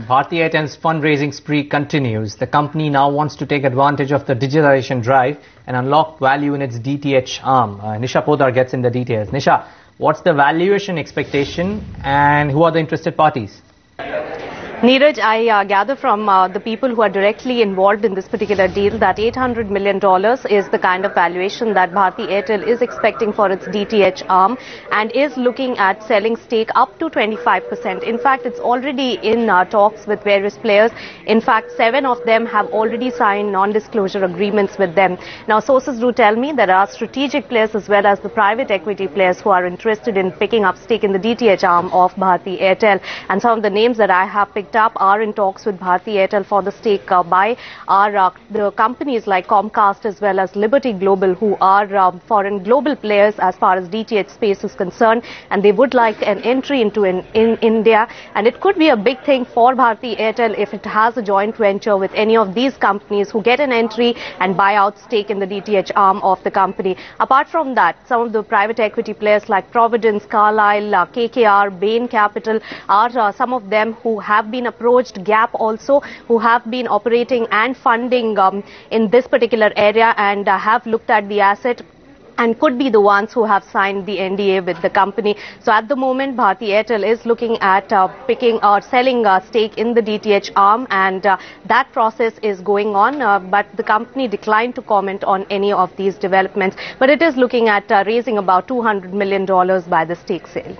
Bharti Airtel's fundraising spree continues. The company now wants to take advantage of the digitalization drive and unlock value in its DTH arm. Nisha Podar gets in the details. Nisha, what's the valuation expectation and who are the interested parties? Neeraj, I gather from the people who are directly involved in this particular deal that $800 million is the kind of valuation that Bharti Airtel is expecting for its DTH arm and is looking at selling stake up to 25%. In fact, it's already in talks with various players. In fact, 7 of them have already signed non-disclosure agreements with them. Now, sources do tell me there are strategic players as well as the private equity players who are interested in picking up stake in the DTH arm of Bharti Airtel. And some of the names that I have picked up are in talks with Bharti Airtel for the stake buy are the companies like Comcast as well as Liberty Global, who are foreign global players as far as DTH space is concerned, and they would like an entry into in India. And it could be a big thing for Bharti Airtel if it has a joint venture with any of these companies who get an entry and buy out stake in the DTH arm of the company. Apart from that, some of the private equity players like Providence, Carlyle, KKR, Bain Capital are some of them who have been approached, Gap also, who have been operating and funding in this particular area and have looked at the asset and could be the ones who have signed the NDA with the company. So at the moment, Bharti Airtel is looking at picking or selling a stake in the DTH arm, and that process is going on. But the company declined to comment on any of these developments. But it is looking at raising about $200 million by the stake sale.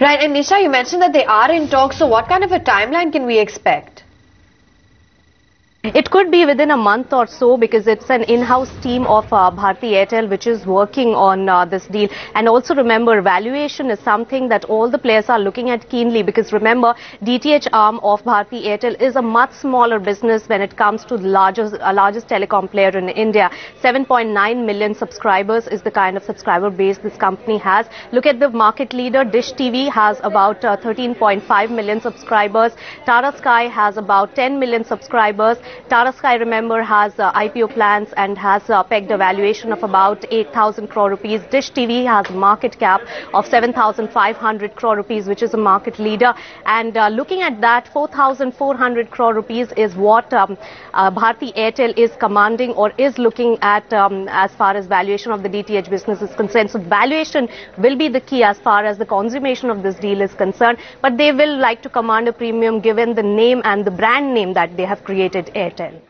Right, and Nisha, you mentioned that they are in talks, so what kind of a timeline can we expect? It could be within a month or so, because it's an in-house team of Bharti Airtel which is working on this deal. And also remember, valuation is something that all the players are looking at keenly, because remember, DTH arm of Bharti Airtel is a much smaller business when it comes to the largest telecom player in India. 7.9 million subscribers is the kind of subscriber base this company has. Look at the market leader. Dish TV has about 13.5 million subscribers. Tata Sky has about 10 million subscribers. Tata Sky, remember, has IPO plans and has pegged a valuation of about 8,000 crore rupees. Dish TV has a market cap of 7,500 crore rupees, which is a market leader. And looking at that, 4,400 crore rupees is what Bharti Airtel is commanding or is looking at as far as valuation of the DTH business is concerned. So valuation will be the key as far as the consummation of this deal is concerned. But they will like to command a premium given the name and the brand name that they have created, Airtel.